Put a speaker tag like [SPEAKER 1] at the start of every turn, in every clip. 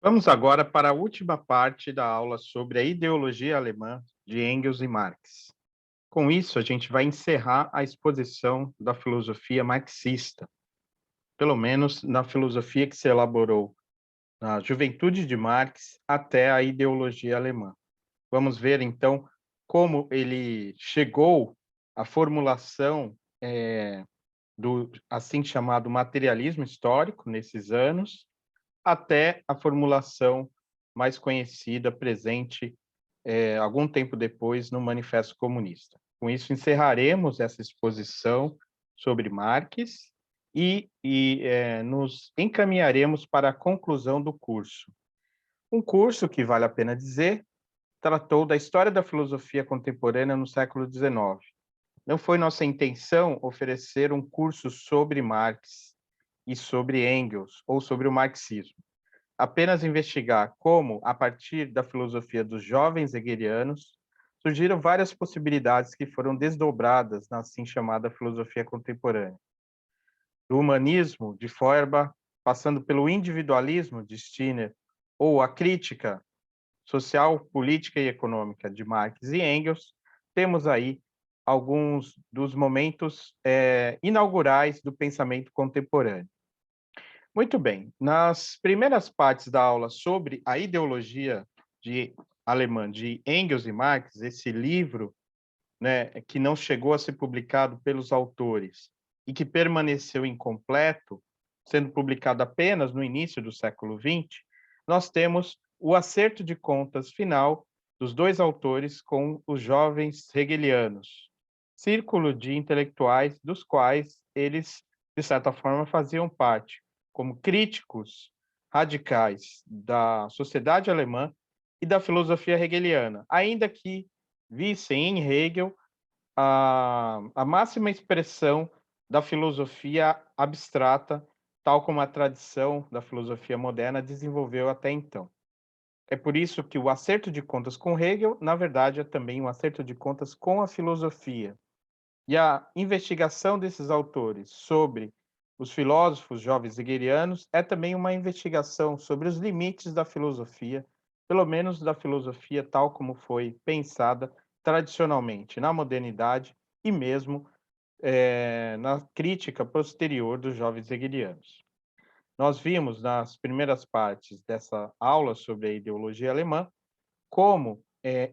[SPEAKER 1] Vamos agora para a última parte da aula sobre a ideologia alemã de Engels e Marx. Com isso, a gente vai encerrar a exposição da filosofia marxista, pelo menos na filosofia que se elaborou na juventude de Marx até a ideologia alemã. Vamos ver, então, como ele chegou à formulação do assim chamado materialismo histórico nesses anos, até a formulação mais conhecida, presente, algum tempo depois, no Manifesto Comunista. Com isso, encerraremos essa exposição sobre Marx e nos encaminharemos para a conclusão do curso. Um curso que, vale a pena dizer, tratou da história da filosofia contemporânea no século XIX. Não foi nossa intenção oferecer um curso sobre Marx e sobre Engels, ou sobre o marxismo. Apenas investigar como, a partir da filosofia dos jovens hegelianos, surgiram várias possibilidades que foram desdobradas na assim chamada filosofia contemporânea. Do humanismo, de Feuerbach, passando pelo individualismo, de Stirner, ou a crítica social, política e econômica de Marx e Engels, temos aí alguns dos momentos inaugurais do pensamento contemporâneo. Muito bem. Nas primeiras partes da aula sobre a ideologia de alemã de Engels e Marx, esse livro, né, que não chegou a ser publicado pelos autores e que permaneceu incompleto, sendo publicado apenas no início do século XX, nós temos o acerto de contas final dos dois autores com os jovens hegelianos, círculo de intelectuais dos quais eles, de certa forma, faziam parte, como críticos radicais da sociedade alemã e da filosofia hegeliana, ainda que vissem em Hegel a máxima expressão da filosofia abstrata, tal como a tradição da filosofia moderna desenvolveu até então. É por isso que o acerto de contas com Hegel, na verdade, é também um acerto de contas com a filosofia. E a investigação desses autores sobre os filósofos jovens hegelianos é também uma investigação sobre os limites da filosofia, pelo menos da filosofia tal como foi pensada tradicionalmente na modernidade e mesmo na crítica posterior dos jovens hegelianos. Nós vimos nas primeiras partes dessa aula sobre a ideologia alemã como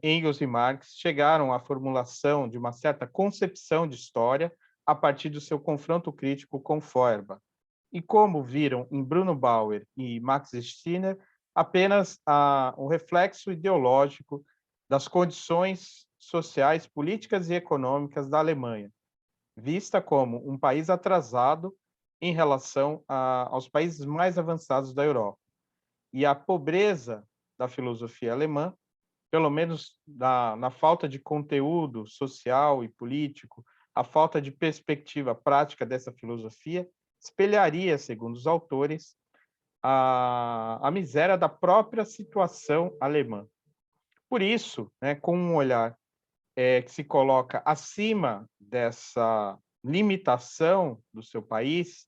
[SPEAKER 1] Engels e Marx chegaram à formulação de uma certa concepção de história a partir do seu confronto crítico com Feuerbach, e como viram em Bruno Bauer e Max Stirner apenas o reflexo ideológico das condições sociais, políticas e econômicas da Alemanha, vista como um país atrasado em relação aos países mais avançados da Europa. E a pobreza da filosofia alemã, pelo menos na falta de conteúdo social e político, a falta de perspectiva prática dessa filosofia, espelharia, segundo os autores, a miséria da própria situação alemã. Por isso, né, com um olhar que se coloca acima dessa limitação do seu país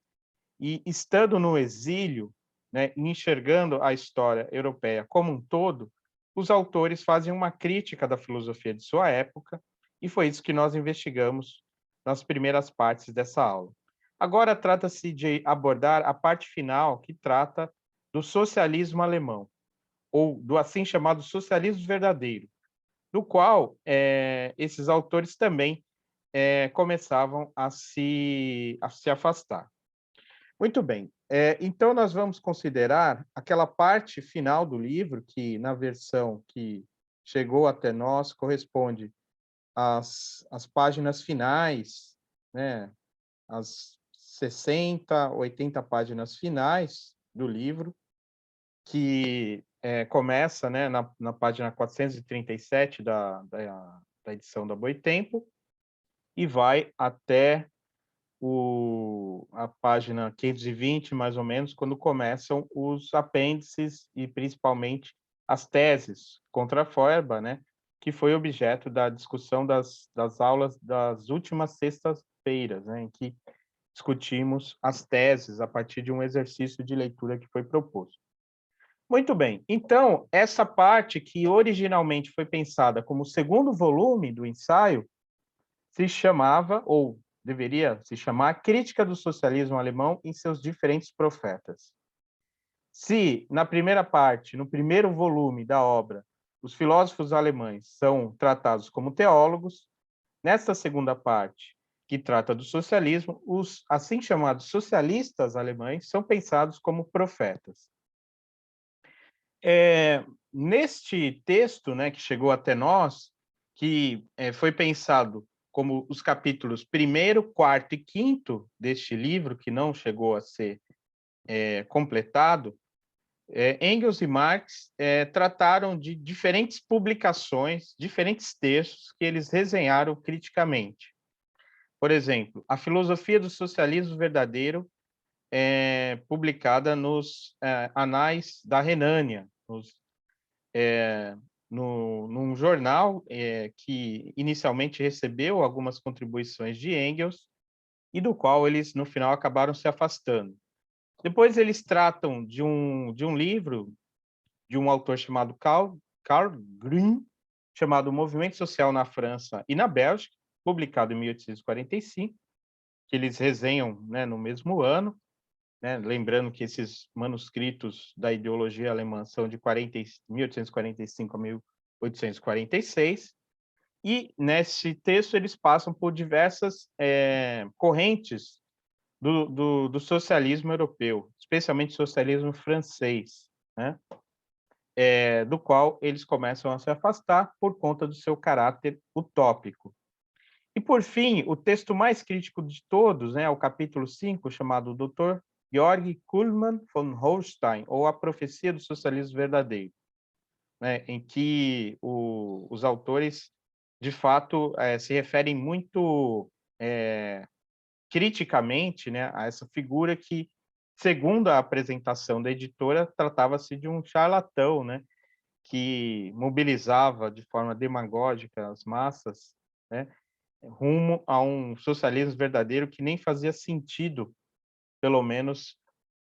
[SPEAKER 1] e estando no exílio, né, enxergando a história europeia como um todo, os autores fazem uma crítica da filosofia de sua época, e foi isso que nós investigamos nas primeiras partes dessa aula. Agora trata-se de abordar a parte final, que trata do socialismo alemão, ou do assim chamado socialismo verdadeiro, do qual esses autores também começavam a se afastar. Muito bem. Então, nós vamos considerar aquela parte final do livro, que na versão que chegou até nós corresponde às páginas finais, né, as 60, 80 páginas finais do livro, que começa, né, na página 437 da edição da Boitempo e vai até a página 520, mais ou menos, quando começam os apêndices e principalmente as teses contra Feuerbach, né, que foi objeto da discussão das aulas das últimas sextas-feiras, né, em que discutimos as teses a partir de um exercício de leitura que foi proposto. Muito bem. Então, essa parte que originalmente foi pensada como o segundo volume do ensaio se chamava, ou deveria se chamar, Crítica do Socialismo Alemão em seus diferentes profetas. Se, na primeira parte, no primeiro volume da obra, os filósofos alemães são tratados como teólogos, nesta segunda parte, que trata do socialismo, os assim chamados socialistas alemães são pensados como profetas. Neste texto, né, que chegou até nós, que foi pensado como os capítulos 1º, 4º e 5º deste livro, que não chegou a ser completado, Engels e Marx trataram de diferentes publicações, diferentes textos que eles resenharam criticamente. Por exemplo, A Filosofia do Socialismo Verdadeiro, publicada nos Anais da Renânia, num jornal que inicialmente recebeu algumas contribuições de Engels e do qual eles, no final, acabaram se afastando. Depois eles tratam de um livro de um autor chamado Karl Grün, chamado Movimento Social na França e na Bélgica, publicado em 1845, que eles resenham, né, no mesmo ano, né? Lembrando que esses manuscritos da ideologia alemã são de 1845 a 1846, e nesse texto eles passam por diversas correntes do socialismo europeu, especialmente socialismo francês, né? Do qual eles começam a se afastar por conta do seu caráter utópico. E, por fim, o texto mais crítico de todos, né, o capítulo 5, chamado Dr. Georg Kuhlmann von Holstein, ou A Profecia do Socialismo Verdadeiro, né, em que os autores, de fato, se referem muito criticamente, né, a essa figura que, segundo a apresentação da editora, tratava-se de um charlatão, né, que mobilizava de forma demagógica as massas, né, rumo a um socialismo verdadeiro que nem fazia sentido, pelo menos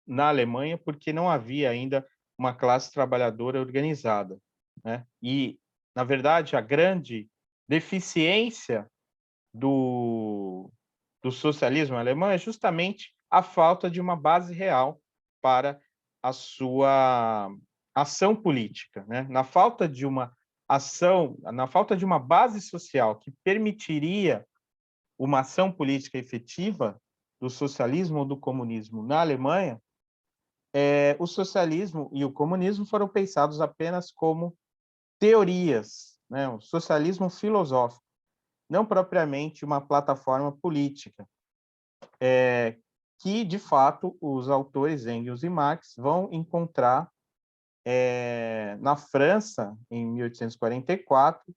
[SPEAKER 1] na Alemanha, porque não havia ainda uma classe trabalhadora organizada, né? E, na verdade, a grande deficiência do, do socialismo alemão é justamente a falta de uma base real para a sua ação política, né? Na falta de uma base social que permitiria uma ação política efetiva do socialismo ou do comunismo na Alemanha, o socialismo e o comunismo foram pensados apenas como teorias, né? O socialismo filosófico, não propriamente uma plataforma política, que, de fato, os autores Engels e Marx vão encontrar na França, em 1844,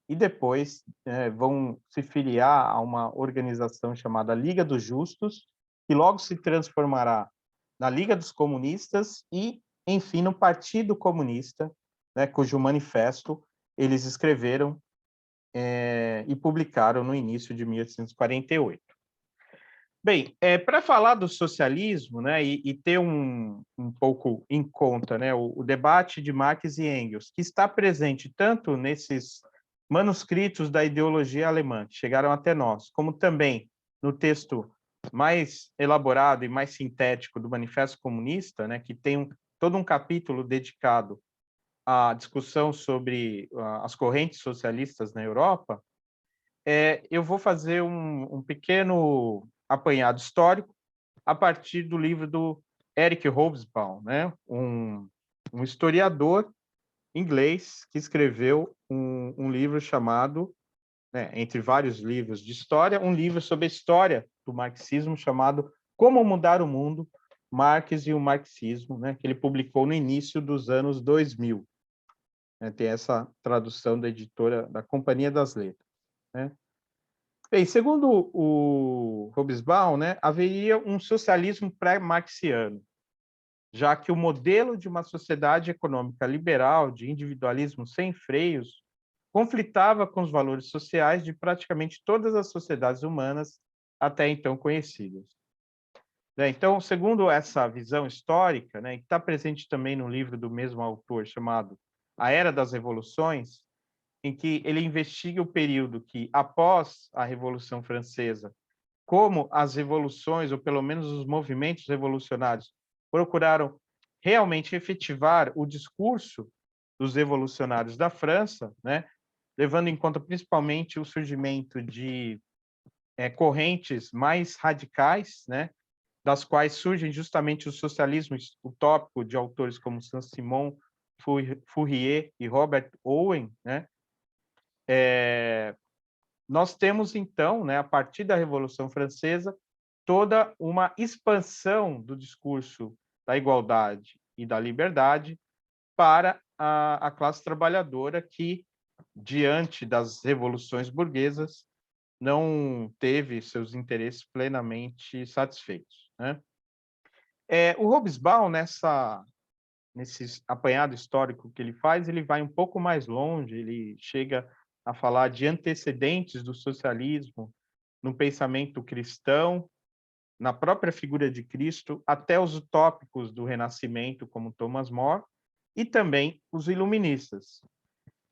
[SPEAKER 1] e depois vão se filiar a uma organização chamada Liga dos Justos, que logo se transformará na Liga dos Comunistas e, enfim, no Partido Comunista, né, cujo manifesto eles escreveram e publicaram no início de 1848. Bem, para falar do socialismo, né, e ter um pouco em conta, né, o debate de Marx e Engels, que está presente tanto nesses manuscritos da ideologia alemã, que chegaram até nós, como também no texto mais elaborado e mais sintético do Manifesto Comunista, né, que tem todo um capítulo dedicado à discussão sobre as correntes socialistas na Europa. Eu vou fazer um pequeno apanhado histórico a partir do livro do Eric Hobsbawm, né? Um historiador inglês que escreveu um livro chamado, né, entre vários livros de história, um livro sobre a história do marxismo chamado Como Mudar o Mundo, Marx e o Marxismo, né, que ele publicou no início dos anos 2000. Tem essa tradução da editora da Companhia das Letras, né? Bem, segundo o Hobsbawm, né, haveria um socialismo pré-marxiano, já que o modelo de uma sociedade econômica liberal, de individualismo sem freios, conflitava com os valores sociais de praticamente todas as sociedades humanas até então conhecidas. né? Então, segundo essa visão histórica, né, que está presente também no livro do mesmo autor, chamado A Era das Revoluções, em que ele investiga o período que, após a Revolução Francesa, como as revoluções, ou pelo menos os movimentos revolucionários, procuraram realmente efetivar o discurso dos revolucionários da França, né, levando em conta principalmente o surgimento de correntes mais radicais, né, das quais surgem justamente o socialismo utópico de autores como Saint-Simon, Fourier e Robert Owen, né? Nós temos, então, né, a partir da Revolução Francesa, toda uma expansão do discurso da igualdade e da liberdade para a classe trabalhadora que, diante das revoluções burguesas, não teve seus interesses plenamente satisfeitos, né? O Hobsbawm, nesse apanhado histórico que ele faz, ele vai um pouco mais longe, ele chega a falar de antecedentes do socialismo no pensamento cristão, na própria figura de Cristo, até os utópicos do Renascimento, como Thomas More, e também os iluministas.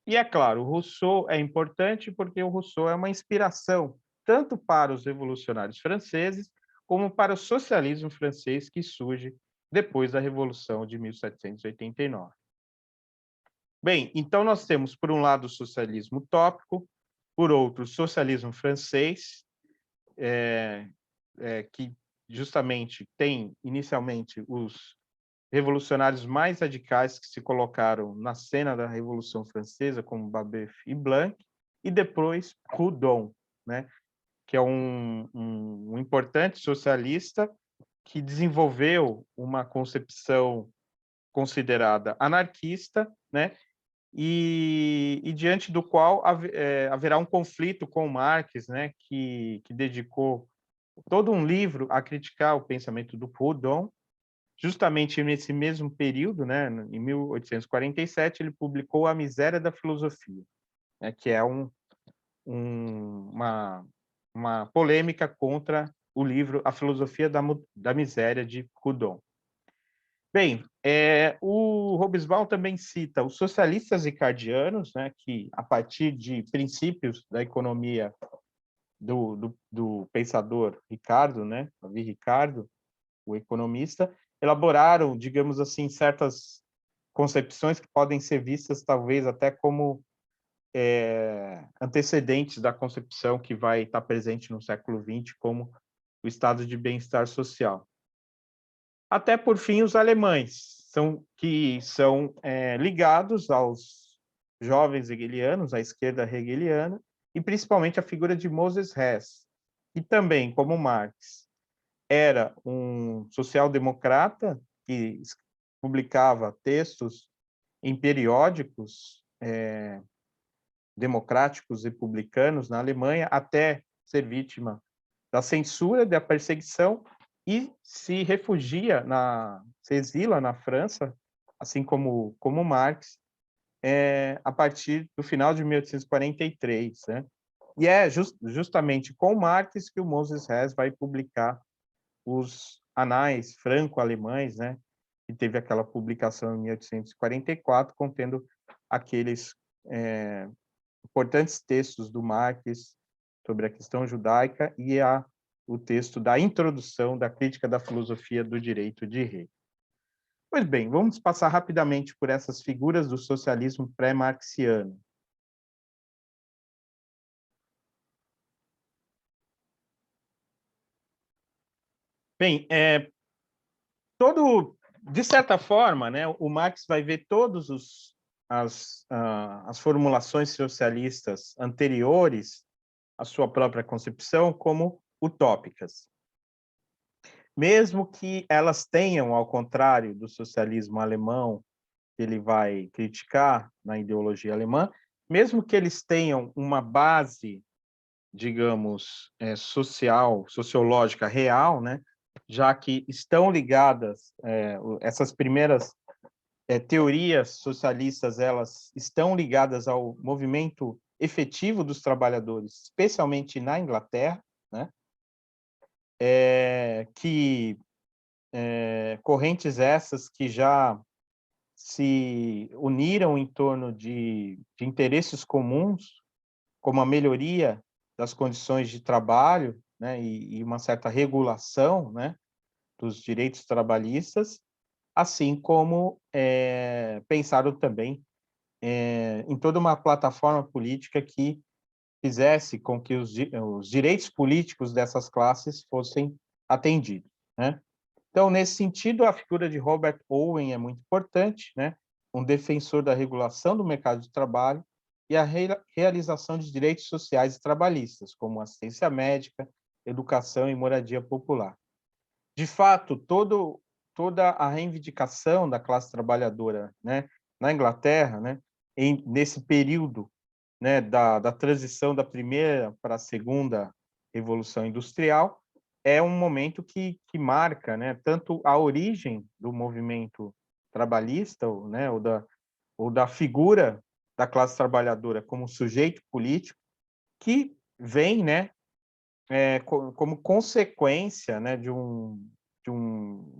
[SPEAKER 1] E é claro, o Rousseau é importante porque o Rousseau é uma inspiração tanto para os revolucionários franceses como para o socialismo francês que surge depois da Revolução de 1789. Bem, então nós temos, por um lado, o socialismo utópico, por outro, o socialismo francês, que justamente tem, inicialmente, os revolucionários mais radicais que se colocaram na cena da Revolução Francesa, como Babeuf e Blanc, e depois Proudhon, né, que é um importante socialista que desenvolveu uma concepção considerada anarquista, né, e diante do qual haverá um conflito com Marx, né, que dedicou todo um livro a criticar o pensamento do Proudhon. Justamente nesse mesmo período, né, em 1847, ele publicou A Miséria da Filosofia, né, que é uma polêmica contra o livro A Filosofia da Miséria, de Proudhon. Bem, o Hobsbawm também cita os socialistas ricardianos, né, que, a partir de princípios da economia do pensador Ricardo, né, Davi Ricardo, o economista, elaboraram, digamos assim, certas concepções que podem ser vistas talvez até como antecedentes da concepção que vai estar presente no século XX, como o estado de bem-estar social. Até, por fim, os alemães, que são ligados aos jovens hegelianos, à esquerda hegeliana, e principalmente a figura de Moses Hess, que também, como Marx, era um social-democrata que publicava textos em periódicos democráticos republicanos na Alemanha, até ser vítima da censura, da perseguição, e se refugia, se exila na França, assim como Marx, a partir do final de 1843, né? E é justamente com Marx que o Moses Hess vai publicar os anais franco-alemães, né, que teve aquela publicação em 1844, contendo aqueles importantes textos do Marx sobre a questão judaica e o texto da introdução da crítica da filosofia do direito de Hegel. Pois bem, vamos passar rapidamente por essas figuras do socialismo pré-marxiano. Bem, de certa forma, né, o Marx vai ver todas as formulações socialistas anteriores à sua própria concepção como utópicas. Mesmo que elas tenham, ao contrário do socialismo alemão, que ele vai criticar na ideologia alemã, mesmo que eles tenham uma base, digamos, sociológica real, né, já que estão ligadas, essas primeiras teorias socialistas, elas estão ligadas ao movimento efetivo dos trabalhadores, especialmente na Inglaterra, né, que correntes essas que já se uniram em torno de interesses comuns, como a melhoria das condições de trabalho, né, e uma certa regulação, né, dos direitos trabalhistas, assim como pensaram também em toda uma plataforma política que fizesse com que os direitos políticos dessas classes fossem atendidos, né? Então, nesse sentido, a figura de Robert Owen é muito importante, né? Um defensor da regulação do mercado de trabalho e a realização de direitos sociais e trabalhistas, como assistência médica, educação e moradia popular. De fato, toda a reivindicação da classe trabalhadora, né, na Inglaterra, né, nesse período, né, da transição da primeira para a segunda revolução industrial, é um momento que marca, né, tanto a origem do movimento trabalhista, né, ou da figura da classe trabalhadora como sujeito político, que vem, né, como consequência, né,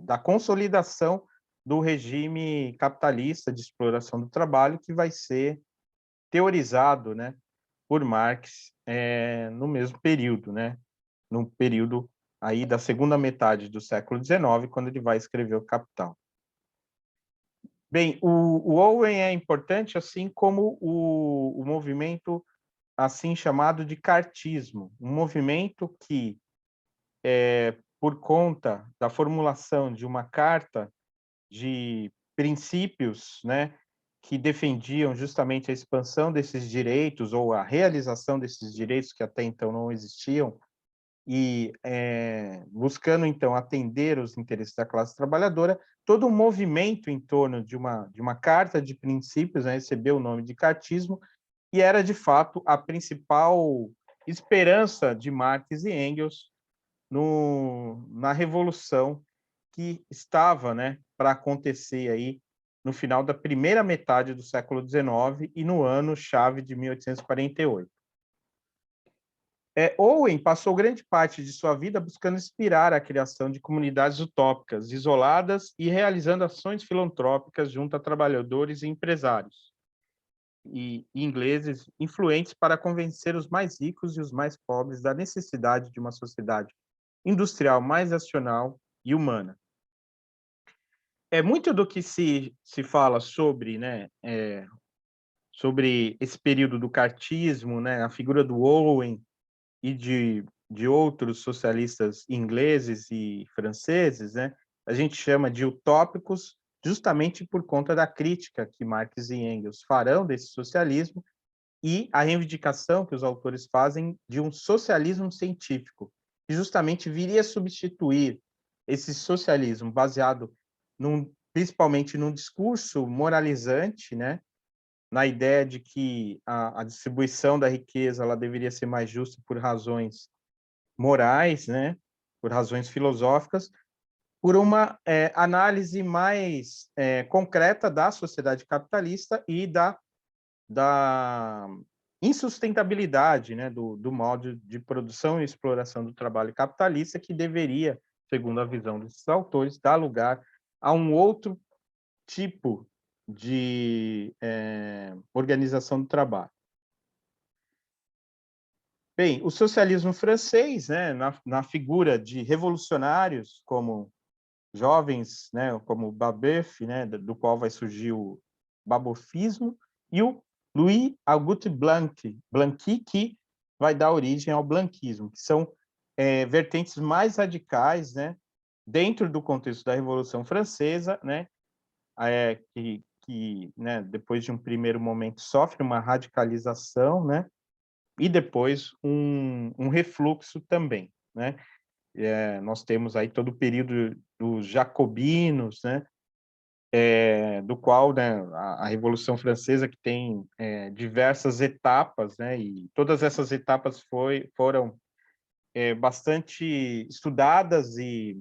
[SPEAKER 1] da consolidação do regime capitalista de exploração do trabalho, que vai ser teorizado, né, por Marx no mesmo período, né, no período aí da segunda metade do século XIX, quando ele vai escrever o Capital. Bem, o Owen é importante, assim como o movimento assim chamado de cartismo, um movimento que por conta da formulação de uma carta de princípios, né, que defendiam justamente a expansão desses direitos ou a realização desses direitos que até então não existiam e buscando então atender os interesses da classe trabalhadora, todo um movimento em torno de uma carta de princípios, né, recebeu o nome de cartismo e era de fato a principal esperança de Marx e Engels na revolução que estava, né, para acontecer aí no final da primeira metade do século XIX e no ano-chave de 1848. Owen passou grande parte de sua vida buscando inspirar a criação de comunidades utópicas, isoladas e realizando ações filantrópicas junto a trabalhadores e empresários e ingleses influentes para convencer os mais ricos e os mais pobres da necessidade de uma sociedade industrial mais racional e humana. Muito do que se fala sobre, né, sobre esse período do cartismo, né, a figura do Owen e de outros socialistas ingleses e franceses, né, a gente chama de utópicos justamente por conta da crítica que Marx e Engels farão desse socialismo e a reivindicação que os autores fazem de um socialismo científico, que justamente viria a substituir esse socialismo baseado principalmente num discurso moralizante, né, na ideia de que a distribuição da riqueza ela deveria ser mais justa por razões morais, né, por razões filosóficas, por uma análise mais concreta da sociedade capitalista e da insustentabilidade, né, do modo de produção e exploração do trabalho capitalista, que deveria, segundo a visão desses autores, dar lugar a um outro tipo de organização do trabalho. Bem, o socialismo francês, né, na figura de revolucionários como jovens, né, como Babeuf, né, do qual vai surgir o babofismo, e o Louis Auguste Blanqui, que vai dar origem ao blanquismo, que são vertentes mais radicais, né, dentro do contexto da Revolução Francesa, né, né, depois de um primeiro momento sofre uma radicalização, né, e depois um refluxo também, né. Nós temos aí todo o período dos jacobinos, né, do qual, né, a Revolução Francesa que tem diversas etapas, né, e todas essas etapas foram bastante estudadas e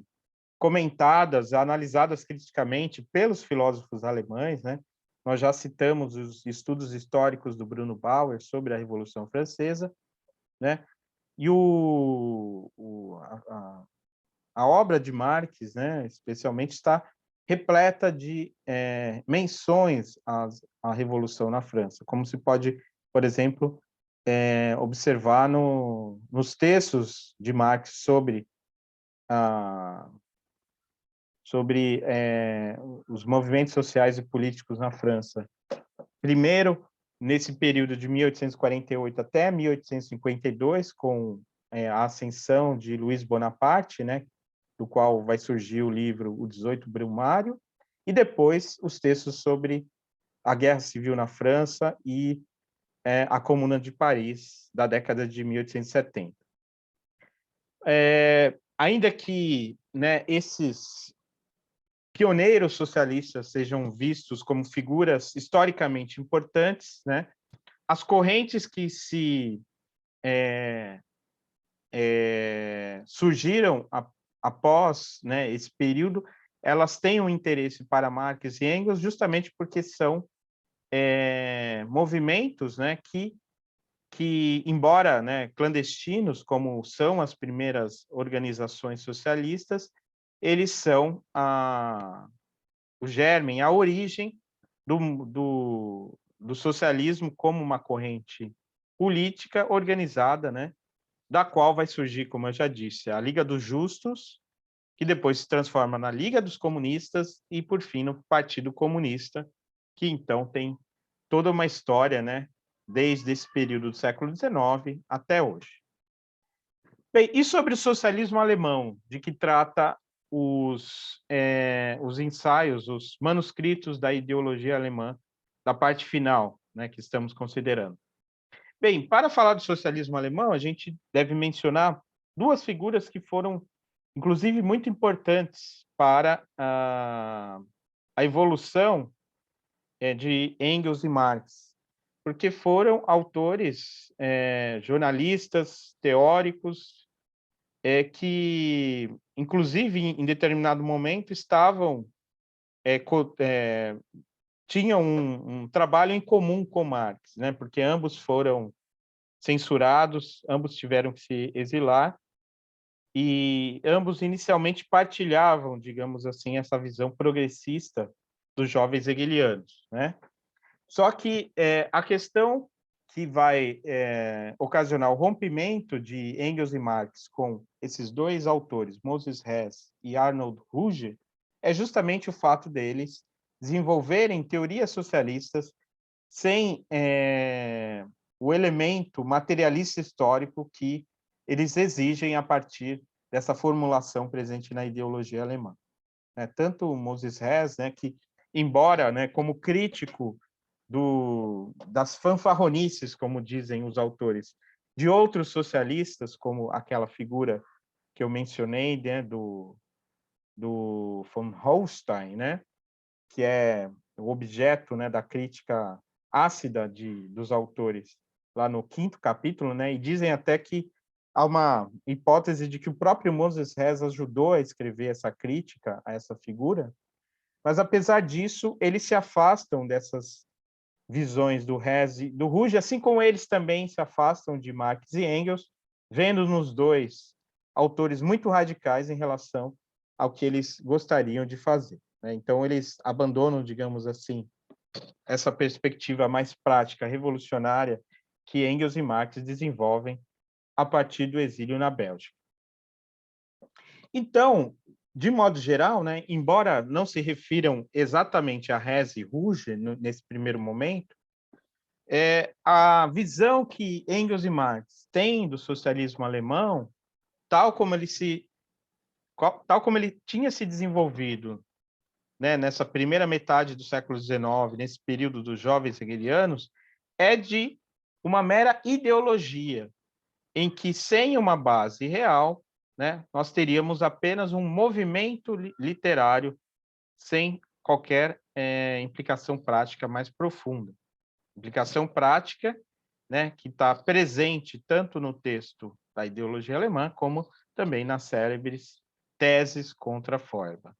[SPEAKER 1] comentadas, analisadas criticamente pelos filósofos alemães, né? Nós já citamos os estudos históricos do Bruno Bauer sobre a Revolução Francesa, né? E a obra de Marx, né, especialmente, está repleta de menções à Revolução na França, como se pode, por exemplo, observar nos textos de Marx a, sobre os movimentos sociais e políticos na França. Primeiro, nesse período de 1848 até 1852, com a ascensão de Luiz Bonaparte, né, do qual vai surgir o livro O 18 Brumário, e depois os textos sobre a Guerra Civil na França e a Comuna de Paris, da década de 1870. Ainda que, né, esses pioneiros socialistas sejam vistos como figuras historicamente importantes, né, as correntes que surgiram após, né, esse período, elas têm um interesse para Marx e Engels justamente porque são movimentos, né, que embora, né, clandestinos, como são as primeiras organizações socialistas, eles são o germe, a origem do socialismo como uma corrente política organizada, né, da qual vai surgir, como eu já disse, a Liga dos Justos, que depois se transforma na Liga dos Comunistas e, por fim, no Partido Comunista, que então tem toda uma história, né, desde esse período do século XIX até hoje. Bem, e sobre o socialismo alemão, de que trata os ensaios, os manuscritos da ideologia alemã, da parte final, né, que estamos considerando? Bem, para falar do socialismo alemão, a gente deve mencionar duas figuras que foram, inclusive, muito importantes para a evolução de Engels e Marx, porque foram autores, jornalistas, teóricos, que, inclusive, em determinado momento, tinham um trabalho em comum com Marx, né? Porque ambos foram censurados, ambos tiveram que se exilar, e ambos inicialmente partilhavam, digamos assim, essa visão progressista dos jovens hegelianos, né? Só que a questão que vai ocasionar o rompimento de Engels e Marx com esses dois autores, Moses Hess e Arnold Ruge, é justamente o fato deles desenvolverem teorias socialistas sem o elemento materialista histórico que eles exigem a partir dessa formulação presente na ideologia alemã. Tanto o Moses Hess, né, que, embora, né, como crítico das fanfarronices, como dizem os autores, de outros socialistas, como aquela figura que eu mencionei, né, do von Holstein, né, que é o objeto, né, da crítica ácida dos autores lá no 5º capítulo, né, e dizem até que há uma hipótese de que o próprio Moses Hess ajudou a escrever essa crítica a essa figura, mas apesar disso, eles se afastam dessas visões do Hess e do Ruge, assim como eles também se afastam de Marx e Engels, vendo nos dois autores muito radicais em relação ao que eles gostariam de fazer, né? Então, eles abandonam, digamos assim, essa perspectiva mais prática, revolucionária, que Engels e Marx desenvolvem a partir do exílio na Bélgica. Então, de modo geral, né, embora não se refiram exatamente a Hess e Ruge nesse primeiro momento, a visão que Engels e Marx têm do socialismo alemão, tal como ele tinha se desenvolvido, né, nessa primeira metade do século XIX, nesse período dos jovens hegelianos, é de uma mera ideologia, em que, sem uma base real, né, nós teríamos apenas um movimento literário sem qualquer implicação prática mais profunda. Implicação prática, né, que está presente tanto no texto da ideologia alemã, como também nas célebres teses contra Feuerbach.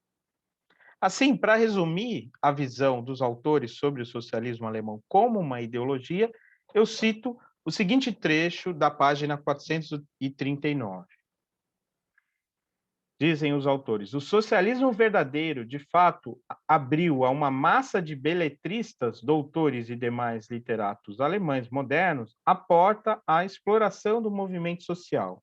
[SPEAKER 1] Assim, para resumir a visão dos autores sobre o socialismo alemão como uma ideologia, eu cito o seguinte trecho da página 439. dizem os autores, o socialismo verdadeiro, de fato, abriu a uma massa de beletristas, doutores e demais literatos alemães modernos a porta à exploração do movimento social.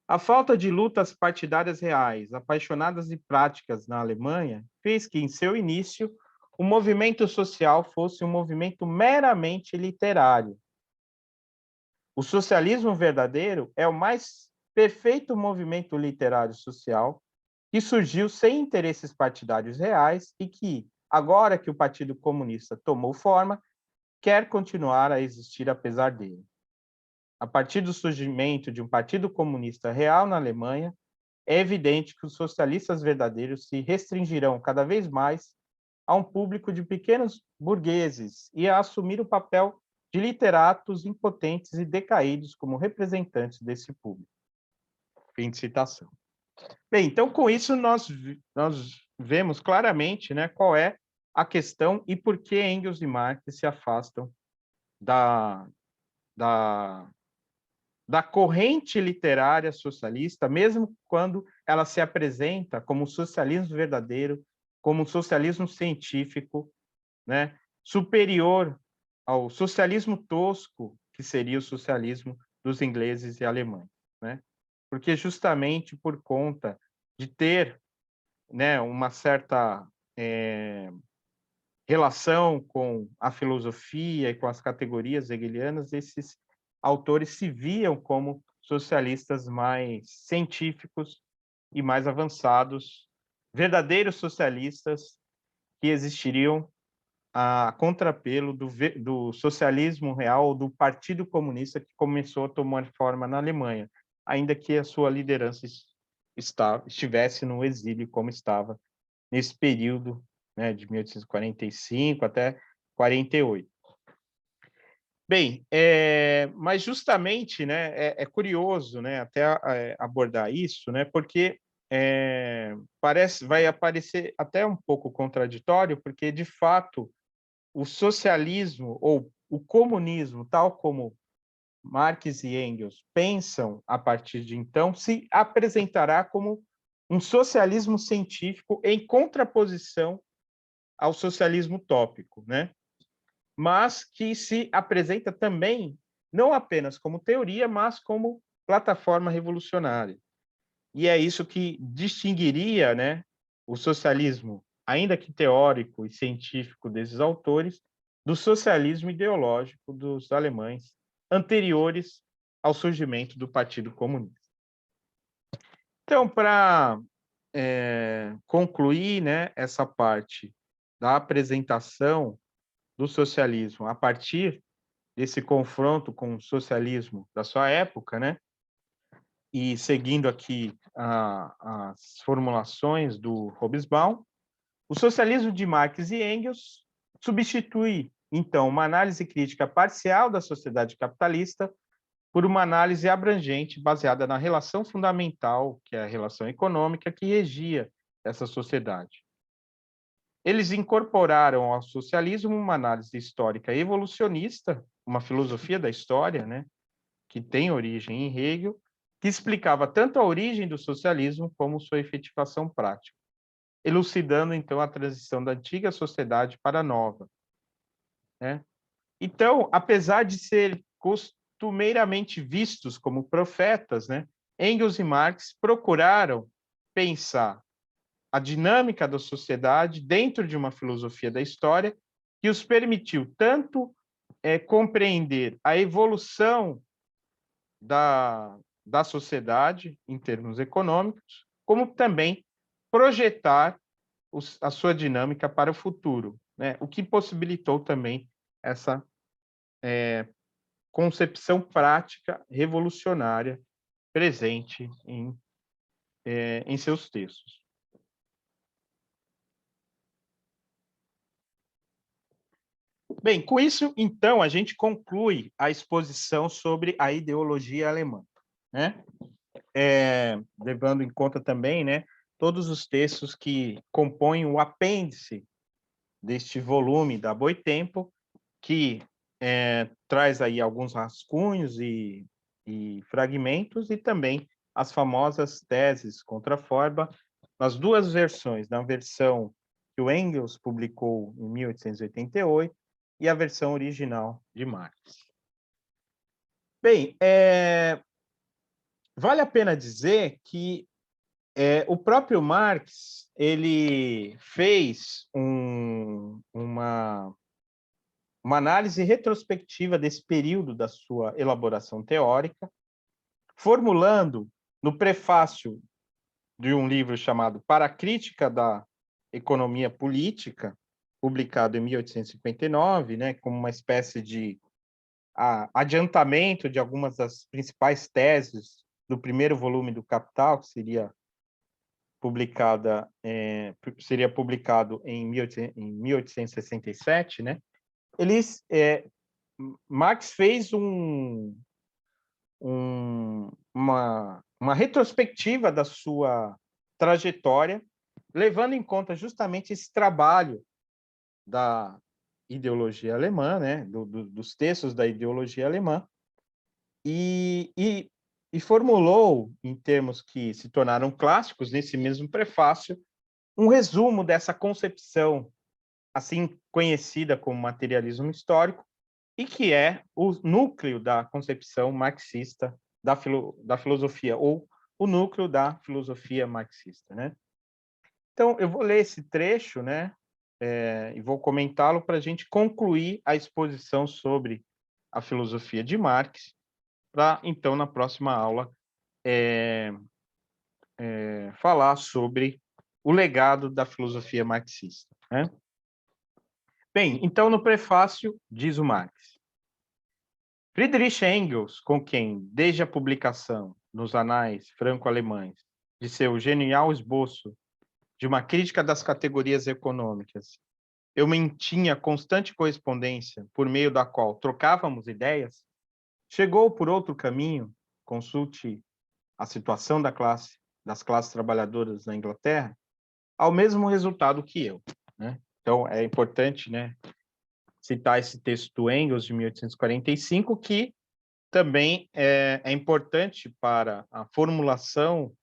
[SPEAKER 1] A falta de lutas partidárias reais, apaixonadas e práticas na Alemanha fez que, em seu início, o movimento social fosse um movimento meramente literário. O socialismo verdadeiro é o mais perfeito movimento literário social que surgiu sem interesses partidários reais e que, agora que o Partido Comunista tomou forma, quer continuar a existir apesar dele. A partir do surgimento de um Partido Comunista real na Alemanha, é evidente que os socialistas verdadeiros se restringirão cada vez mais a um público de pequenos burgueses e a assumir o papel de literatos impotentes e decaídos como representantes desse público. Fim de citação. Bem, então, com isso, nós vemos claramente, né, qual é a questão e por que Engels e Marx se afastam da, da, da corrente literária socialista, mesmo quando ela se apresenta como socialismo verdadeiro, como socialismo científico, né, superior ao socialismo tosco, que seria o socialismo dos ingleses e alemães, né? Porque justamente por conta de ter, né, uma certa relação com a filosofia e com as categorias hegelianas, esses autores se viam como socialistas mais científicos e mais avançados, verdadeiros socialistas que existiriam a contrapelo do socialismo real, do Partido Comunista que começou a tomar forma na Alemanha, ainda que a sua liderança estivesse no exílio, como estava nesse período, né, de 1845 até 48. Bem, mas justamente, né, é curioso, né, até abordar isso, né, porque vai aparecer até um pouco contraditório, porque, de fato, o socialismo ou o comunismo, tal como Marx e Engels pensam a partir de então, se apresentará como um socialismo científico em contraposição ao socialismo utópico, né? Mas que se apresenta também não apenas como teoria, mas como plataforma revolucionária. E é isso que distinguiria, né, o socialismo, ainda que teórico e científico desses autores, do socialismo ideológico dos alemães anteriores ao surgimento do Partido Comunista. Então, para concluir, né, essa parte da apresentação do socialismo a partir desse confronto com o socialismo da sua época, né, e seguindo aqui as formulações do Hobsbawm, o socialismo de Marx e Engels substitui, então, uma análise crítica parcial da sociedade capitalista por uma análise abrangente baseada na relação fundamental, que é a relação econômica, que regia essa sociedade. Eles incorporaram ao socialismo uma análise histórica evolucionista, uma filosofia da história, né, que tem origem em Hegel, que explicava tanto a origem do socialismo como sua efetivação prática, elucidando, então, a transição da antiga sociedade para a nova, né? Então, apesar de ser costumeiramente vistos como profetas, né, Engels e Marx procuraram pensar a dinâmica da sociedade dentro de uma filosofia da história que os permitiu tanto compreender a evolução da sociedade em termos econômicos, como também projetar a sua dinâmica para o futuro, né? O que possibilitou também essa concepção prática revolucionária presente em seus textos. Bem, com isso, então, a gente conclui a exposição sobre a ideologia alemã, né? Levando em conta também, né, todos os textos que compõem o apêndice deste volume da Boitempo, que traz aí alguns rascunhos e fragmentos, e também as famosas teses contra Feuerbach, nas duas versões, na versão que o Engels publicou em 1888 e a versão original de Marx. Bem, vale a pena dizer que o próprio Marx ele fez uma análise retrospectiva desse período da sua elaboração teórica, formulando no prefácio de um livro chamado Para a Crítica da Economia Política, publicado em 1859, né, como uma espécie de adiantamento de algumas das principais teses do primeiro volume do Capital, que seria publicado em 1867, né? Marx fez uma retrospectiva da sua trajetória, levando em conta justamente esse trabalho da ideologia alemã, né, dos textos da ideologia alemã, e formulou, em termos que se tornaram clássicos nesse mesmo prefácio, um resumo dessa concepção, assim conhecida como materialismo histórico, e que é o núcleo da concepção marxista da filosofia, ou o núcleo da filosofia marxista, né? Então, eu vou ler esse trecho, né, e vou comentá-lo para a gente concluir a exposição sobre a filosofia de Marx, para, então, na próxima aula, falar sobre o legado da filosofia marxista, né? Bem, então, no prefácio, diz o Marx: Friedrich Engels, com quem, desde a publicação nos anais franco-alemães de seu genial esboço de uma crítica das categorias econômicas, eu mantinha constante correspondência por meio da qual trocávamos ideias, chegou por outro caminho, consulte a situação das classes trabalhadoras na Inglaterra, ao mesmo resultado que eu, né? Então, é importante, né, citar esse texto do Engels, de 1845, que também é importante para a formulação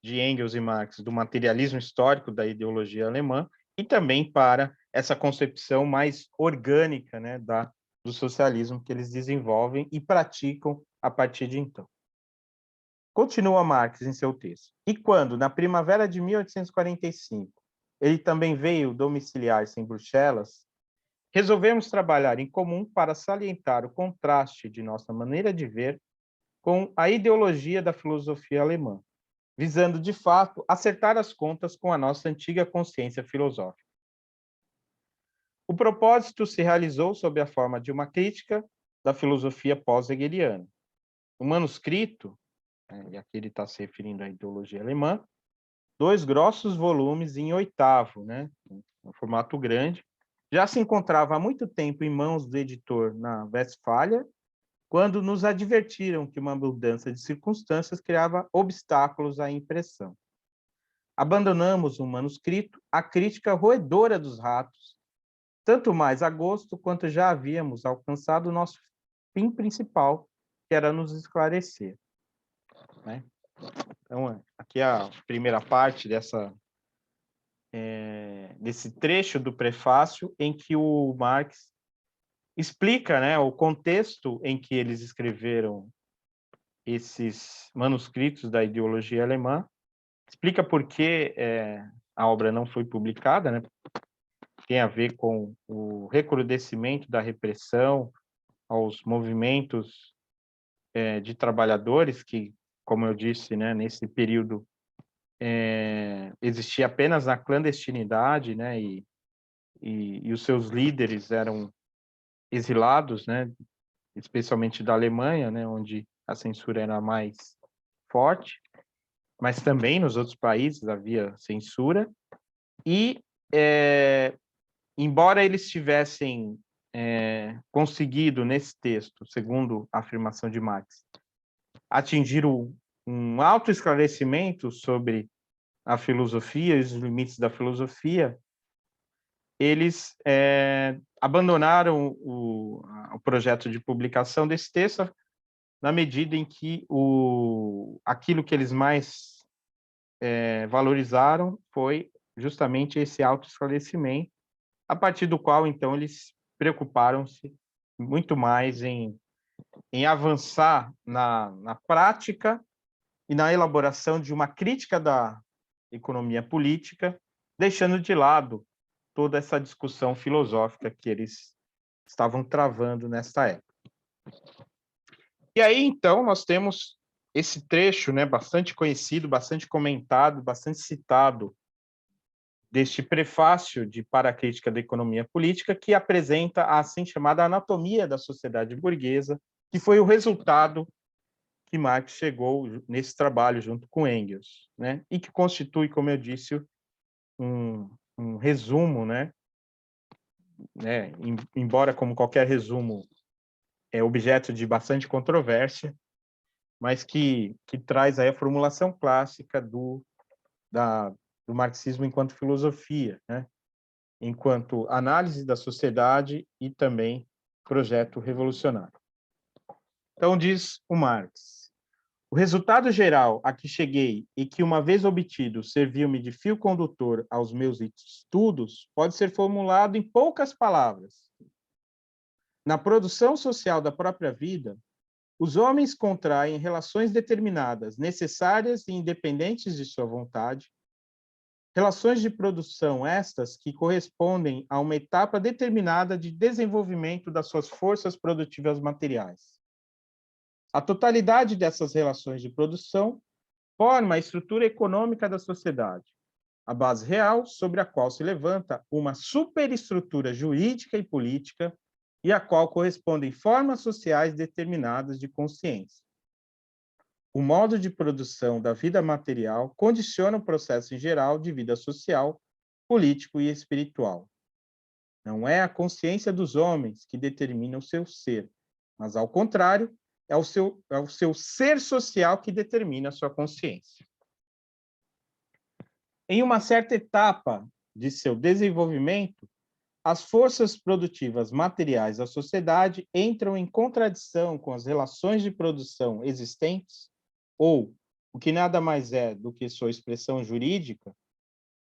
[SPEAKER 1] de Engels e Marx do materialismo histórico da ideologia alemã e também para essa concepção mais orgânica, né, do socialismo que eles desenvolvem e praticam a partir de então. Continua Marx em seu texto. E quando, na primavera de 1845, ele também veio domiciliar-se em Bruxelas, resolvemos trabalhar em comum para salientar o contraste de nossa maneira de ver com a ideologia da filosofia alemã, visando, de fato, acertar as contas com a nossa antiga consciência filosófica. O propósito se realizou sob a forma de uma crítica da filosofia pós-hegeliana. O manuscrito, e aqui ele está se referindo à ideologia alemã, 2 grossos volumes em 8º, né, um formato grande, já se encontrava há muito tempo em mãos do editor na Westfália, quando nos advertiram que uma mudança de circunstâncias criava obstáculos à impressão. Abandonamos o manuscrito à crítica roedora dos ratos, tanto mais a gosto quanto já havíamos alcançado o nosso fim principal, que era nos esclarecer, né? Então, aqui é a primeira parte desse trecho do prefácio em que o Marx explica, né, o contexto em que eles escreveram esses manuscritos da ideologia alemã, explica por que a obra não foi publicada, né? Tem a ver com o recrudescimento da repressão aos movimentos de trabalhadores que, como eu disse, né, nesse período existia apenas a clandestinidade, né, e os seus líderes eram exilados, né, especialmente da Alemanha, né, onde a censura era mais forte, mas também nos outros países havia censura, e embora eles tivessem conseguido, nesse texto, segundo a afirmação de Marx, atingir um alto esclarecimento sobre a filosofia e os limites da filosofia, eles abandonaram o projeto de publicação desse texto, na medida em que aquilo que eles mais valorizaram foi justamente esse autoesclarecimento, a partir do qual, então, eles preocuparam-se muito mais em avançar na prática e na elaboração de uma crítica da economia política, deixando de lado toda essa discussão filosófica que eles estavam travando nesta época. E aí, então, nós temos esse trecho, né, bastante conhecido, bastante comentado, bastante citado, deste prefácio de Para a Crítica da Economia Política, que apresenta a assim chamada anatomia da sociedade burguesa, que foi o resultado que Marx chegou nesse trabalho junto com Engels, né? E que constitui, como eu disse, um resumo, né? Embora, como qualquer resumo, é objeto de bastante controvérsia, mas que traz aí a formulação clássica do marxismo enquanto filosofia, né? Enquanto análise da sociedade e também projeto revolucionário. Então, diz o Marx: o resultado geral a que cheguei e que, uma vez obtido, serviu-me de fio condutor aos meus estudos, pode ser formulado em poucas palavras. Na produção social da própria vida, os homens contraem relações determinadas, necessárias e independentes de sua vontade, relações de produção estas que correspondem a uma etapa determinada de desenvolvimento das suas forças produtivas materiais. A totalidade dessas relações de produção forma a estrutura econômica da sociedade, a base real sobre a qual se levanta uma superestrutura jurídica e política e à qual correspondem formas sociais determinadas de consciência. O modo de produção da vida material condiciona o processo em geral de vida social, político e espiritual. Não é a consciência dos homens que determina o seu ser, mas, ao contrário, é o seu ser social que determina a sua consciência. Em uma certa etapa de seu desenvolvimento, as forças produtivas materiais da sociedade entram em contradição com as relações de produção existentes, ou, o que nada mais é do que sua expressão jurídica,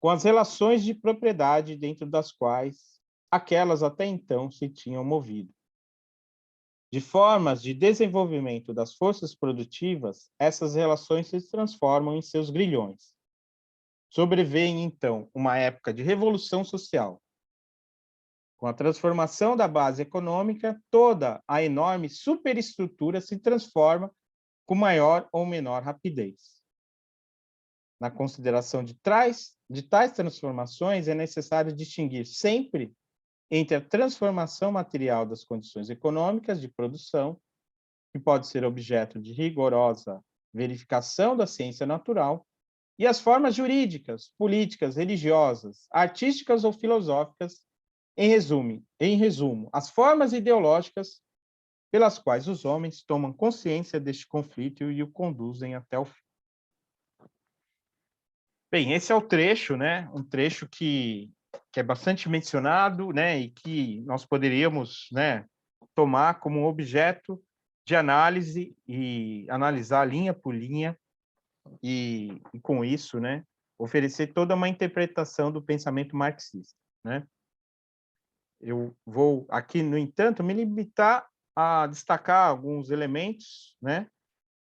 [SPEAKER 1] com as relações de propriedade dentro das quais aquelas até então se tinham movido. De formas de desenvolvimento das forças produtivas, essas relações se transformam em seus grilhões. Sobrevém, então, uma época de revolução social. Com a transformação da base econômica, toda a enorme superestrutura se transforma com maior ou menor rapidez. Na consideração de tais transformações, é necessário distinguir sempre entre a transformação material das condições econômicas de produção, que pode ser objeto de rigorosa verificação da ciência natural, e as formas jurídicas, políticas, religiosas, artísticas ou filosóficas, em resumo, as formas ideológicas pelas quais os homens tomam consciência deste conflito e o conduzem até o fim. Bem, esse é o trecho, né? Um trecho que é bastante mencionado, né? E que nós poderíamos, né, tomar como objeto de análise e analisar linha por linha e com isso, né, oferecer toda uma interpretação do pensamento marxista, né? Eu vou aqui, no entanto, me limitar a destacar alguns elementos, né,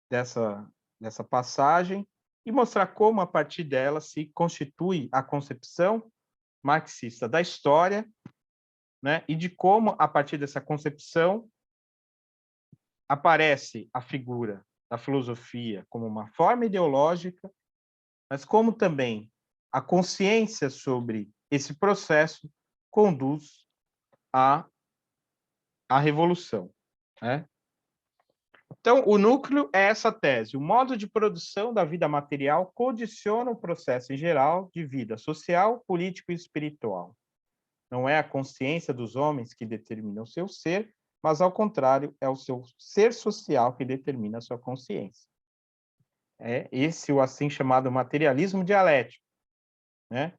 [SPEAKER 1] dessa passagem e mostrar como, a partir dela, se constitui a concepção marxista da história, né, e de como, a partir dessa concepção, aparece a figura da filosofia como uma forma ideológica, mas como também a consciência sobre esse processo conduz à revolução, né? Então, o núcleo é essa tese. O modo de produção da vida material condiciona o processo em geral de vida social, político e espiritual. Não é a consciência dos homens que determina o seu ser, mas, ao contrário, é o seu ser social que determina a sua consciência. É esse o assim chamado materialismo dialético, né?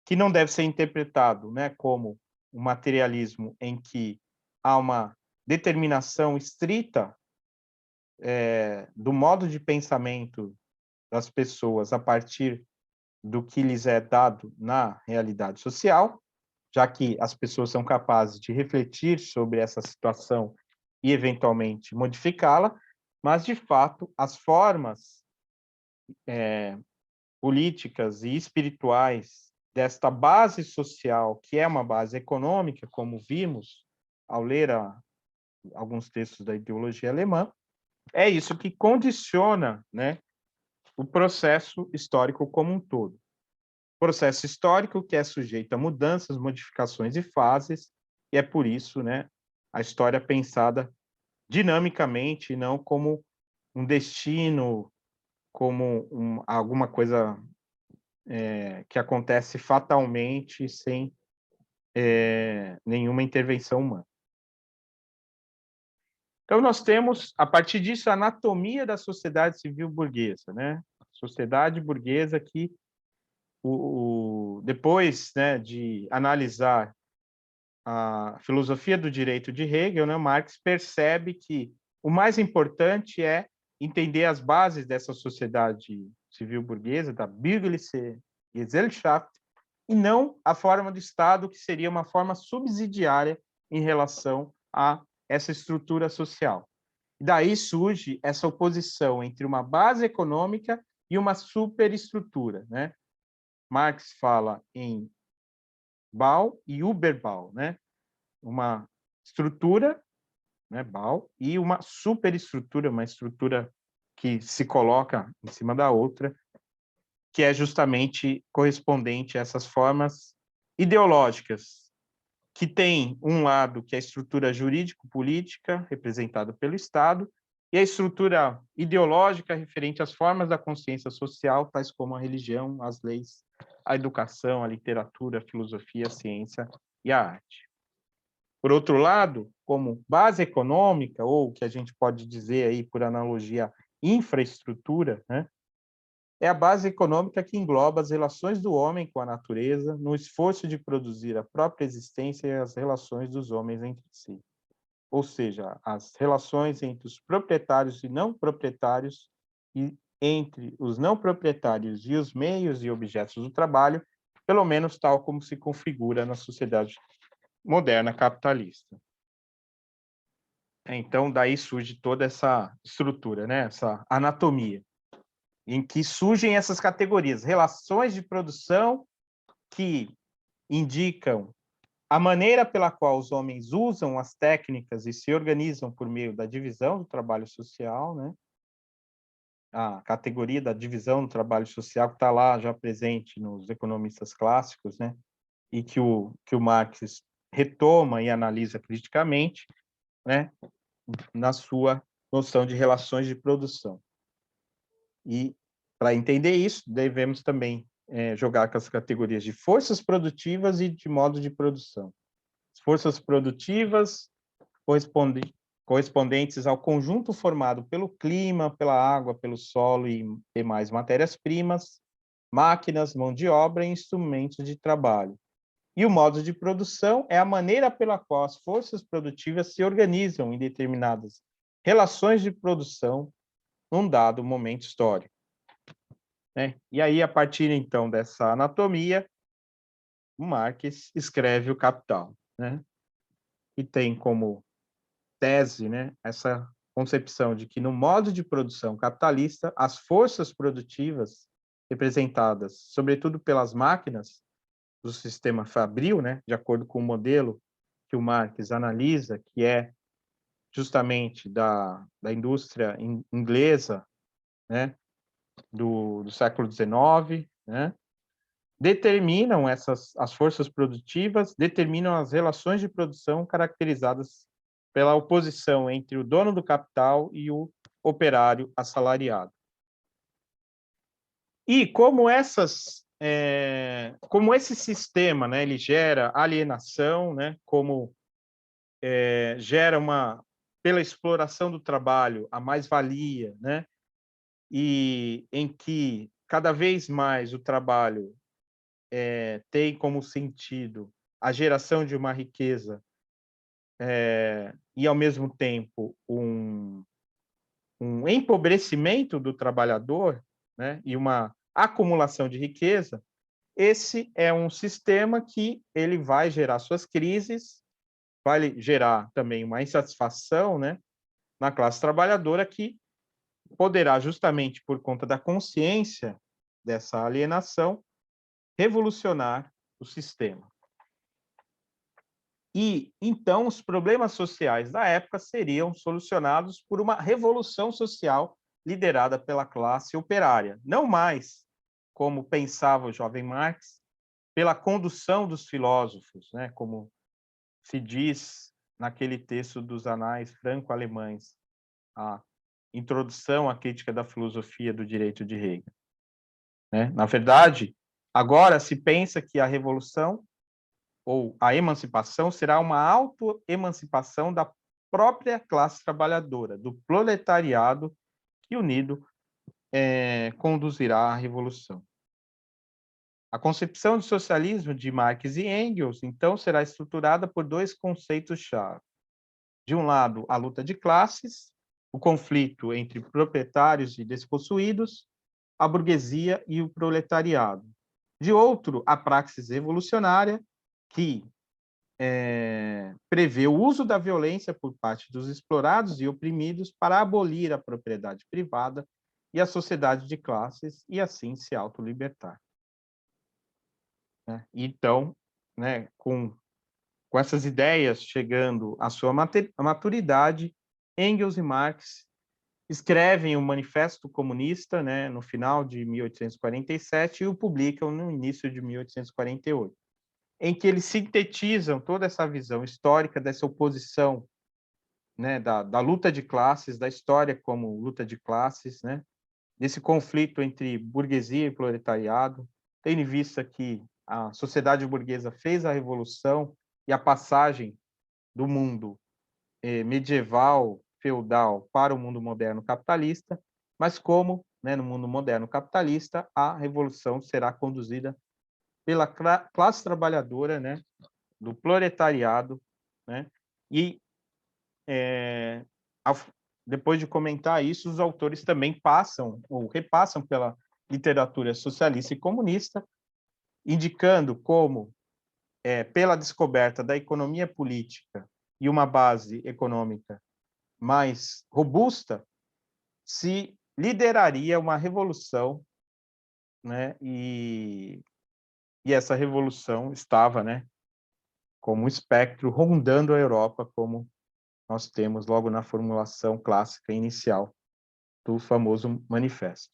[SPEAKER 1] Que não deve ser interpretado, né, como um materialismo em que há uma determinação estrita do modo de pensamento das pessoas a partir do que lhes é dado na realidade social, já que as pessoas são capazes de refletir sobre essa situação e, eventualmente, modificá-la, mas, de fato, as formas políticas e espirituais desta base social, que é uma base econômica, como vimos ao ler alguns textos da ideologia alemã, é isso que condiciona, né, o processo histórico como um todo. Processo histórico que é sujeito a mudanças, modificações e fases, e é por isso, né, a história pensada dinamicamente, e não como um destino, como alguma coisa que acontece fatalmente, sem nenhuma intervenção humana. Então, nós temos, a partir disso, a anatomia da sociedade civil burguesa, né? Sociedade burguesa que, depois, né, de analisar a filosofia do direito de Hegel, né, Marx percebe que o mais importante é entender as bases dessa sociedade civil burguesa, da Bürgerliche Gesellschaft, e não a forma do Estado, que seria uma forma subsidiária em relação a essa estrutura social. Daí surge essa oposição entre uma base econômica e uma superestrutura, né? Marx fala em Bau e Überbau, né? Uma estrutura, né, Bau, e uma superestrutura, uma estrutura que se coloca em cima da outra, que é justamente correspondente a essas formas ideológicas, que tem um lado que é a estrutura jurídico-política, representada pelo Estado, e a estrutura ideológica referente às formas da consciência social, tais como a religião, as leis, a educação, a literatura, a filosofia, a ciência e a arte. Por outro lado, como base econômica, ou que a gente pode dizer aí, por analogia, infraestrutura, né, é a base econômica que engloba as relações do homem com a natureza, no esforço de produzir a própria existência e as relações dos homens entre si. Ou seja, as relações entre os proprietários e não proprietários, e entre os não proprietários e os meios e objetos do trabalho, pelo menos tal como se configura na sociedade moderna capitalista. Então, daí surge toda essa estrutura, né? Essa anatomia, em que surgem essas categorias, relações de produção que indicam a maneira pela qual os homens usam as técnicas e se organizam por meio da divisão do trabalho social, né? A categoria da divisão do trabalho social que está lá já presente nos economistas clássicos, né? E que o Marx retoma e analisa criticamente, né? Na sua noção de relações de produção. E, para entender isso, devemos também jogar com as categorias de forças produtivas e de modo de produção. As forças produtivas correspondentes ao conjunto formado pelo clima, pela água, pelo solo e demais matérias-primas, máquinas, mão de obra e instrumentos de trabalho. E o modo de produção é a maneira pela qual as forças produtivas se organizam em determinadas relações de produção num dado momento histórico, né? E aí, a partir, então, dessa anatomia, o Marx escreve o Capital, né? E tem como tese, né, essa concepção de que, no modo de produção capitalista, as forças produtivas representadas, sobretudo pelas máquinas do sistema fabril, né, de acordo com o modelo que o Marx analisa, que é justamente da indústria inglesa, né, do século XIX, né, determinam as forças produtivas, determinam as relações de produção caracterizadas pela oposição entre o dono do capital e o operário assalariado. E como como esse sistema, né, ele gera alienação, né, como gera pela exploração do trabalho, a mais-valia, né, e em que cada vez mais o trabalho tem como sentido a geração de uma riqueza e, ao mesmo tempo, um empobrecimento do trabalhador, né, e uma acumulação de riqueza, esse é um sistema que ele vai gerar suas crises, vai gerar também uma insatisfação, né, na classe trabalhadora que poderá, justamente por conta da consciência dessa alienação, revolucionar o sistema. E, então, os problemas sociais da época seriam solucionados por uma revolução social liderada pela classe operária, não mais, como pensava o jovem Marx, pela condução dos filósofos, né, como se diz naquele texto dos Anais Franco-Alemães, a Introdução à Crítica da Filosofia do Direito de Hegel. Né? Na verdade, agora se pensa que a revolução ou a emancipação será uma autoemancipação da própria classe trabalhadora, do proletariado, que unido conduzirá à revolução. A concepção de socialismo de Marx e Engels, então, será estruturada por dois conceitos-chave. De um lado, a luta de classes, o conflito entre proprietários e despossuídos, a burguesia e o proletariado. De outro, a praxis revolucionária, que prevê o uso da violência por parte dos explorados e oprimidos para abolir a propriedade privada e a sociedade de classes e assim se autolibertar. Né? Então, né, com essas ideias chegando à sua maturidade, Engels e Marx escrevem o Manifesto Comunista, né, no final de 1847 e o publicam no início de 1848. Em que eles sintetizam toda essa visão histórica dessa oposição, né, da luta de classes, da história como luta de classes, né, desse conflito entre burguesia e proletariado, tendo em vista que a sociedade burguesa fez a revolução e a passagem do mundo medieval, feudal, para o mundo moderno capitalista, mas como, né, no mundo moderno capitalista, a revolução será conduzida pela classe trabalhadora, né, do proletariado, né, e depois de comentar isso, os autores também passam ou repassam pela literatura socialista e comunista, indicando como, pela descoberta da economia política e uma base econômica mais robusta, se lideraria uma revolução, né, e essa revolução estava, né, como um espectro rondando a Europa, como nós temos logo na formulação clássica inicial do famoso manifesto.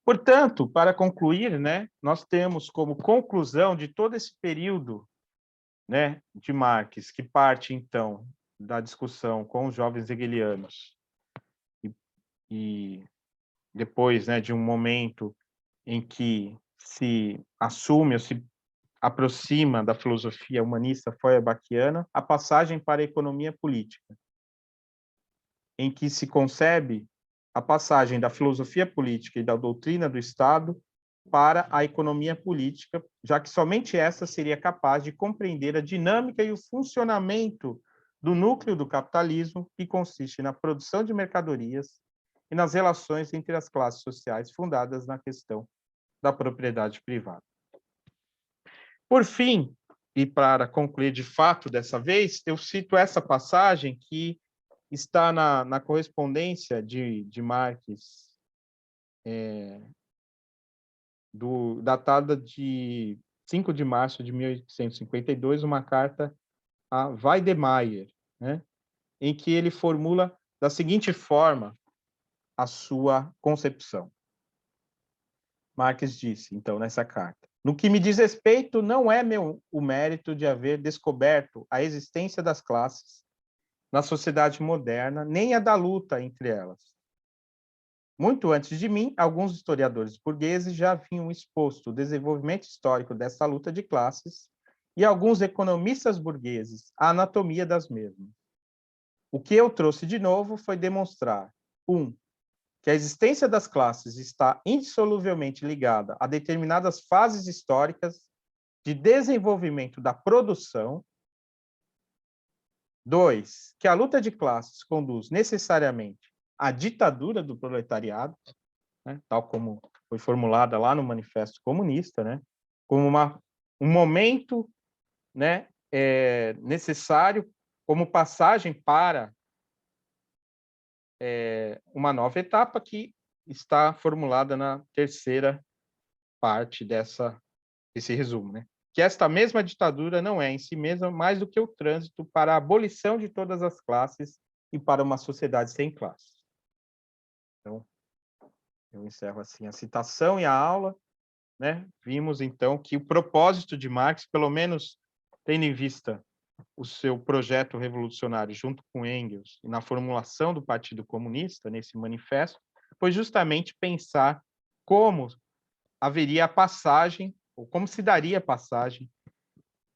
[SPEAKER 1] Portanto, para concluir, né, nós temos como conclusão de todo esse período, né, de Marx, que parte, então, da discussão com os jovens hegelianos, e depois, né, de um momento em que se assume ou se aproxima da filosofia humanista feuerbachiana, a passagem para a economia política, em que se concebe a passagem da filosofia política e da doutrina do Estado para a economia política, já que somente essa seria capaz de compreender a dinâmica e o funcionamento do núcleo do capitalismo, que consiste na produção de mercadorias e nas relações entre as classes sociais fundadas na questão da propriedade privada. Por fim, e para concluir de fato dessa vez, eu cito essa passagem que está na correspondência de Marx, datada de 5 de março de 1852, uma carta a Weidemeyer, né, em que ele formula da seguinte forma a sua concepção. Marx disse, então, nessa carta: no que me diz respeito, não é meu o mérito de haver descoberto a existência das classes na sociedade moderna, nem a da luta entre elas. Muito antes de mim, alguns historiadores burgueses já haviam exposto o desenvolvimento histórico dessa luta de classes e alguns economistas burgueses a anatomia das mesmas. O que eu trouxe de novo foi demonstrar, que a existência das classes está indissoluvelmente ligada a determinadas fases históricas de desenvolvimento da produção, 2, que a luta de classes conduz necessariamente à ditadura do proletariado, né, tal como foi formulada lá no Manifesto Comunista, né, como um momento, né, necessário como passagem para uma nova etapa que está formulada na terceira parte desse resumo, né? Que esta mesma ditadura não é em si mesma mais do que o trânsito para a abolição de todas as classes e para uma sociedade sem classes. Então, eu encerro assim a citação e a aula, né? Vimos então que o propósito de Marx, pelo menos tendo em vista o seu projeto revolucionário junto com Engels e na formulação do Partido Comunista nesse manifesto, foi justamente pensar como haveria a passagem ou como se daria a passagem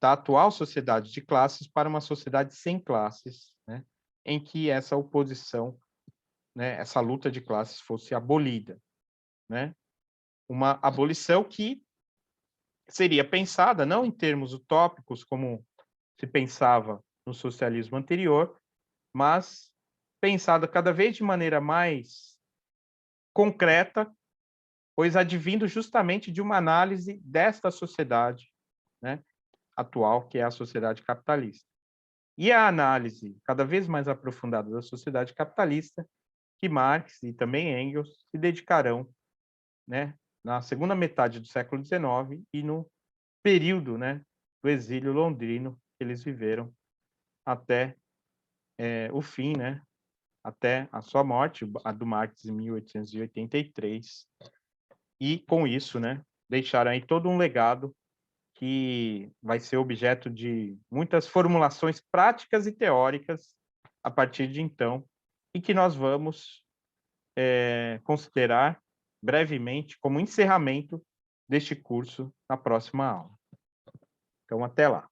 [SPEAKER 1] da atual sociedade de classes para uma sociedade sem classes, né, em que essa oposição, né, essa luta de classes fosse abolida, né? Uma abolição que seria pensada não em termos utópicos como se pensava no socialismo anterior, mas pensada cada vez de maneira mais concreta, pois advindo justamente de uma análise desta sociedade, né, atual, que é a sociedade capitalista. E a análise cada vez mais aprofundada da sociedade capitalista, que Marx e também Engels se dedicarão, né, na segunda metade do século XIX e no período, né, do exílio londrino que eles viveram até o fim, né, até a sua morte, a do Marx em 1883. E com isso, né, deixaram aí todo um legado que vai ser objeto de muitas formulações práticas e teóricas a partir de então, e que nós vamos considerar brevemente como encerramento deste curso na próxima aula. Então, até lá.